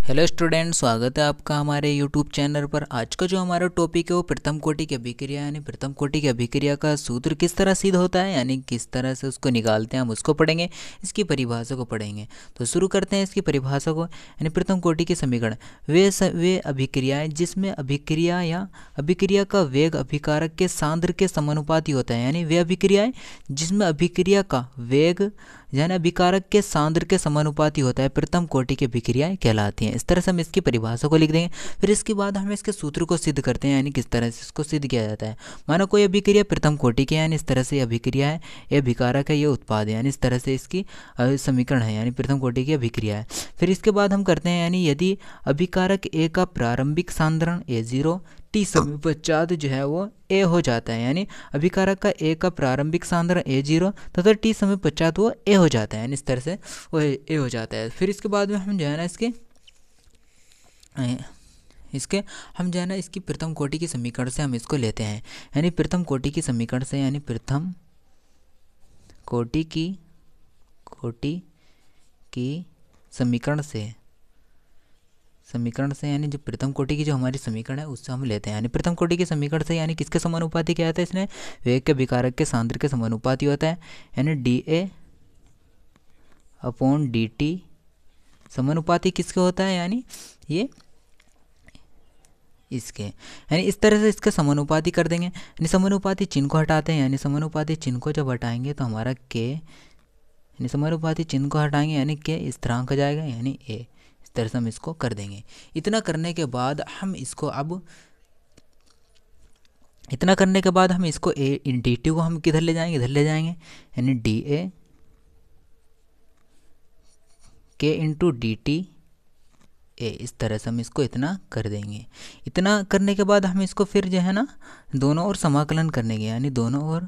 Hello student, स्वागत है आपका हमारे यूट्यूब चैनल पर। आज का जो हमारा टॉपिक है वो प्रथम कोटि की अभिक्रिया यानी प्रथम कोटि की अभिक्रिया का सूत्र किस तरह सिद्ध होता है यानी किस तरह से उसको निकालते हैं, हम उसको पढ़ेंगे। इसकी परिभाषा को पढ़ेंगे। तो शुरू करते हैं इसकी परिभाषा को। यानी प्रथम कोटि के समीकरण वे अभिक्रियाएं जिसमें अभिक्रिया या अभिक्रिया का वेग अभिकारक के सांद्र के समानुपाती होता है। यानी वे अभिक्रियाएं जिसमें अभिक्रिया का वेग यानी अभिकारक के सांद्र के समानुपाती होता है, प्रथम कोटि की अभिक्रियाएं कहलाती हैं। इस तरह से हम इसकी परिभाषा को लिख देंगे। फिर इसके बाद हम इसके सूत्र को सिद्ध करते हैं, यानी किस तरह से इसको सिद्ध किया जाता है। मानो कोई अभिक्रिया प्रथम कोटि की है, यानी इस तरह से अभिक्रिया है, ये अभिकारक है, ये उत्पाद है, यानी इस तरह से इसकी समीकरण है, यानी प्रथम कोटि की अभिक्रिया है। फिर इसके बाद हम करते हैं, यानी यदि अभिकारक ए का प्रारंभिक सांद्रण A0 टी समय पश्चात जो है वो ए हो जाता है, यानी अभिकारक का ए का प्रारंभिक सांद्रण A0 तथा टी समय पश्चात वो ए हो जाता है, यानी इस तरह से वो ए हो जाता है। फिर इसके बाद में हम जो है ना इसके हम जो है ना इसकी प्रथम कोटि की समीकरण से हम इसको लेते हैं। यानी प्रथम कोटि की समीकरण से, यानी प्रथम कोटि की समीकरण से यानी जो प्रथम कोटि की जो हमारी समीकरण है उससे हम लेते हैं। यानी प्रथम कोटि के समीकरण से यानी किसके समानुपाती क्या आता है, इसने वेग के विकारक के सांद्र के समानुपाती होता है। यानी dA/dt समानुपाती किसके होता है, यानी ये इसके, यानी इस तरह से इसका समानुपाती कर देंगे। यानी समानुपाती चिन्ह को हटाते हैं, यानी समानुपाती चिन्ह को जब हटाएंगे तो हमारा के, यानी समानुपाती चिन्ह को हटाएंगे यानी के स्थिरांक आ जाएगा, यानी ए। इस तरह से हम इसको कर देंगे। इतना करने के बाद हम इसको ए डी टी को हम किधर ले जाएंगे, इधर ले जाएंगे, यानी डी ए के इंटू डी टी ए। इस तरह से हम इसको इतना कर देंगे। इतना करने के बाद हम इसको फिर जो है ना दोनों ओर समाकलन करने के, यानी दोनों ओर,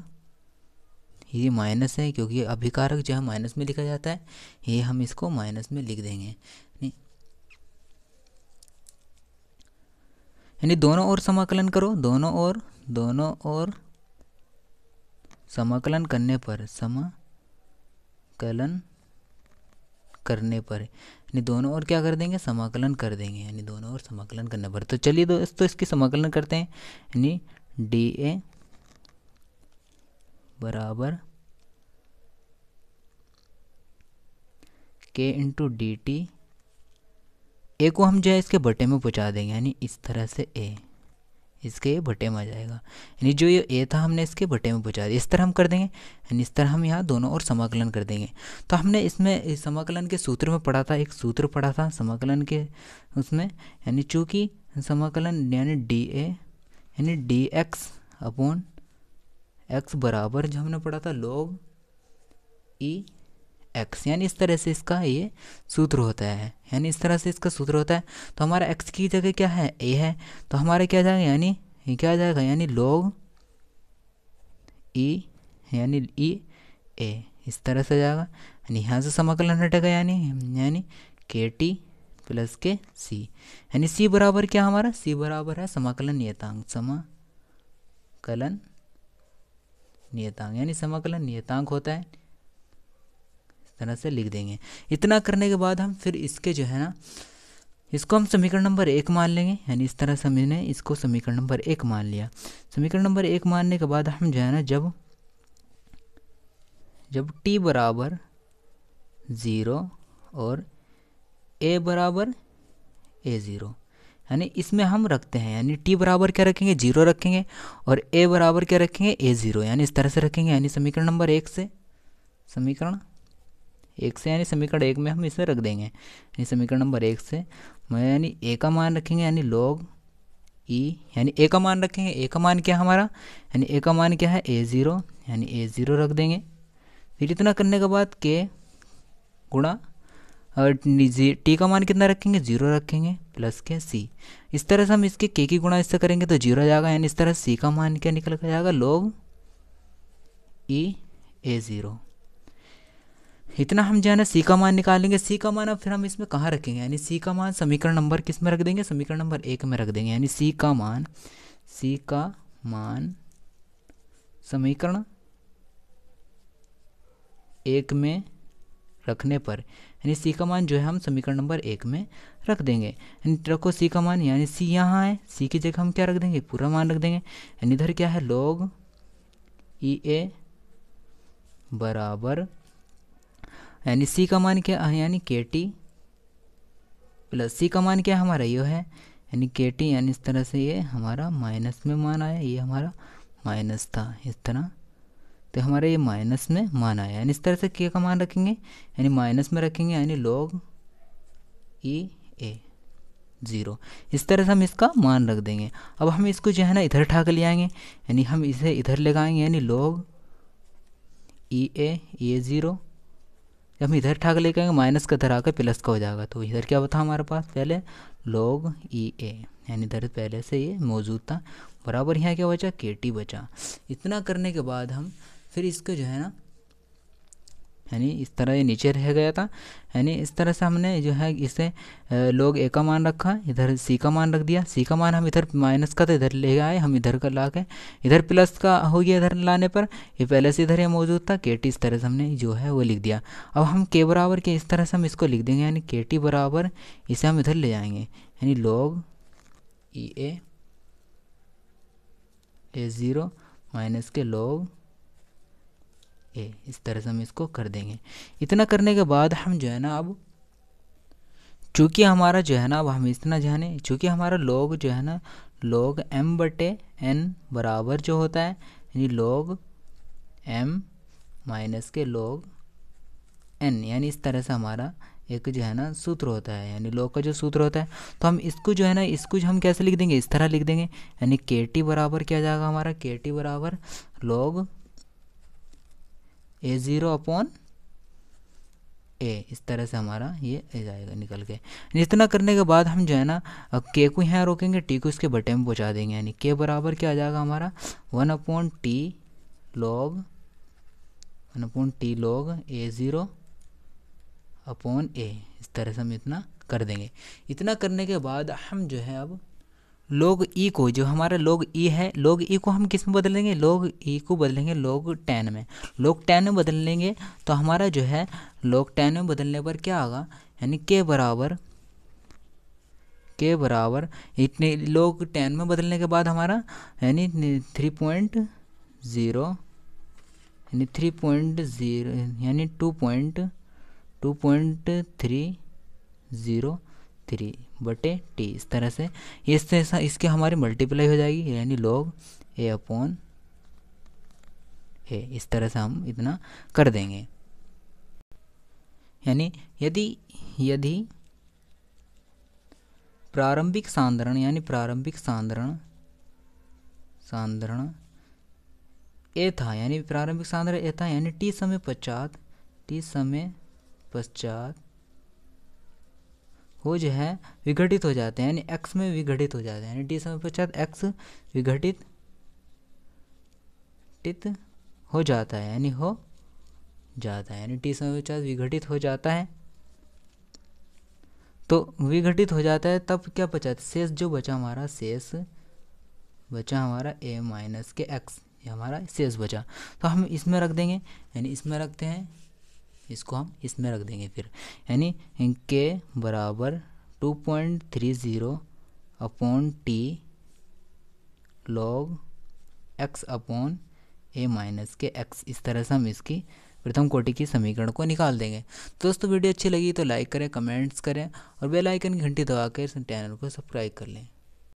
ये माइनस है क्योंकि अभिकारक जो है माइनस में लिखा जाता है, ये हम इसको माइनस में लिख देंगे। यानी दोनों ओर समाकलन करो, दोनों ओर समाकलन करने पर यानी दोनों ओर क्या कर देंगे, समाकलन कर देंगे, यानी दोनों ओर समाकलन करने पर। तो चलिए दोस्तों इसकी समाकलन करते हैं। यानी डी ए बराबर के इंटू डी टी, ए को हम जो है इसके बटे में पहुंचा देंगे, यानी इस तरह से ए इसके बटे में आ जाएगा। यानी जो ये ए था हमने इसके बटे में पहुंचा दिया। इस तरह हम कर देंगे, यानी इस तरह हम यहाँ दोनों ओर समाकलन कर देंगे। तो हमने इसमें इस समाकलन के सूत्र में पढ़ा था, एक सूत्र पढ़ा था समाकलन के उसमें, यानी चूँकि समाकलन यानी डी ए यानी डी एक्स अपॉन एक्स बराबर जो हमने पढ़ा था log ई एक्स, यानी इस तरह से इसका ये सूत्र होता है। यानी इस तरह से इसका सूत्र होता है। तो हमारा x की जगह क्या है, a है, तो हमारा क्या जाएगा, यानी ये क्या आ जाएगा, यानी log ई यानी ई ए। इस तरह से जाएगा, यानी यहाँ से समाकलन हटेगा, यानी के टी प्लस के सी। यानी सी बराबर क्या हमारा, सी बराबर है समाकलन नियतांक, यानी समाकलन नियतांक होता है। तरह से लिख देंगे। इतना करने के बाद हम फिर इसके जो है ना इसको हम समीकरण नंबर 1 मान लेंगे, यानी इस तरह से हमने इसको समीकरण नंबर 1 मान लिया। समीकरण नंबर 1 मानने के बाद हम जो है ना जब t बराबर 0 और a बराबर A0, यानी इसमें हम रखते हैं, यानी t बराबर क्या रखेंगे, 0 रखेंगे, और a बराबर क्या रखेंगे, A0, यानी इस तरह से रखेंगे। यानी समीकरण नंबर 1 से यानी समीकरण 1 में हम इसे रख देंगे। यानी समीकरण नंबर 1 से यानी a का मान रखेंगे, यानी log ई, यानी a का मान रखेंगे। a का मान क्या हमारा, यानी a का मान क्या है, A0, यानी A0 रख देंगे। फिर इतना करने के बाद k गुणा और t का मान कितना रखेंगे, 0 रखेंगे, प्लस के c। इस तरह से हम इसके k की गुणा इससे करेंगे तो 0 आ जाएगा, यानी इस तरह c का मान क्या निकल कर जाएगा, log ई A0। इतना हम जो है ना सी का मान निकालेंगे। सी का मान अब फिर हम इसमें कहाँ रखेंगे, यानी सी का मान समीकरण नंबर किस में रख देंगे, समीकरण नंबर 1 में रख देंगे। यानी सी का मान समीकरण 1 में रखने पर, यानी सी का मान जो है हम समीकरण नंबर 1 में रख देंगे। यानी रखो सी का मान, यानी सी यहाँ है, सी की जगह हम क्या रख देंगे, पूरा मान रख देंगे। यानी इधर क्या है, log ई ए बराबर, यानी सी का मान क्या है, यानी के टी प्लस सी का मान क्या है हमारा, ये है यानी के टी, यानी इस तरह से ये हमारा माइनस में मान आया, ये हमारा माइनस था इस तरह, तो हमारा ये माइनस में मान आया। यानी इस तरह से के का मान रखेंगे, यानी माइनस में रखेंगे, यानी log ई ए 0, इस तरह से हम इसका मान रख देंगे। अब हम इसको जो है ना इधर उठा कर ले आएंगे, यानी हम इसे इधर लगाएंगे, यानी log ई ए 0, जब हम इधर उठा कर लेके आएंगे माइनस का इधर आकर प्लस का हो जाएगा, तो इधर क्या था हमारे पास पहले log ई ए, यानी इधर पहले से ये मौजूद था, बराबर यहाँ क्या बचा, के टी बचा। इतना करने के बाद हम फिर इसको जो है ना, यानी इस तरह ये नीचे रह गया था, यानी इस तरह से हमने जो है इसे log ए का मान रखा, इधर सी का मान रख दिया, सी का मान हम इधर माइनस का तो इधर ले आए, हम इधर का ला के इधर प्लस का हो गया, इधर लाने पर ये पहले से इधर ये मौजूद था, के टी, इस तरह से हमने जो है वो लिख दिया। अब हम के बराबर के इस तरह से हम इसको लिख देंगे, यानी के टी बराबर इसे हम इधर ले जाएंगे, यानी log ई ए 0 माइनस के log ए, इस तरह से हम इसको कर देंगे। इतना करने के बाद हम जो है ना, अब चूँकि हमारा जो है ना, अब हम इतना जाने, चूँकि हमारा log जो है ना log m/n बराबर जो होता है, यानी log m माइनस के log n, यानी इस तरह से हमारा एक जो है ना सूत्र होता है, यानी log का जो सूत्र होता है, तो हम इसको जो है ना, इसको हम कैसे लिख देंगे, इस तरह लिख देंगे, यानी के टी बराबर क्या जाएगा हमारा, के टी बराबर log ए 0 अपॉन ए, इस तरह से हमारा ये जाएगा निकल के। इतना करने के बाद हम जो है ना के को यहाँ रोकेंगे, टी को इसके बटे में पहुँचा देंगे, यानी के बराबर क्या आ जाएगा हमारा 1/t log ए 0 अपॉन ए, इस तरह से हम इतना कर देंगे। इतना करने के बाद हम जो है अब log ई को, जो हमारा log ई है, log ई को हम किस में बदल देंगे, log ई को बदलेंगे log 10 में, log 10 में बदल लेंगे तो हमारा जो है log 10 में बदलने पर क्या होगा, यानी के बराबर इतने log 10 में बदलने के बाद हमारा यानी 3.0, यानी 3.0 यानी 2.303 बटे टी, इस तरह से इसके हमारी मल्टीप्लाई हो जाएगी, यानी log ए अपॉन ए, इस तरह से हम इतना कर देंगे। यानी यदि प्रारंभिक सांद्रण, यानी प्रारंभिक सांद्रण ए था, यानी प्रारंभिक सांद्रण ए था, यानी टी समय पश्चात वो जो है विघटित हो जाते हैं, यानी x में विघटित हो जाते हैं, यानी टी समय पश्चात x विघटित हो जाता है, यानी हो जाता है, यानी टी समय पश्चात विघटित हो जाता है। तो विघटित हो जाता है तब क्या बचा, शेष जो बचा हमारा, a माइनस के x, ये हमारा शेष बचा, तो हम इसमें रख देंगे, यानी इसमें रखते हैं, इसको हम इसमें रख देंगे फिर, यानी के बराबर 2.30 upon t log x upon a minus k x, इस तरह से हम इसकी प्रथम कोटि की समीकरण को निकाल देंगे। दोस्तों वीडियो अच्छी लगी तो लाइक करें, कमेंट्स करें और बेल आइकन की घंटी दबाकर चैनल को सब्सक्राइब कर लें।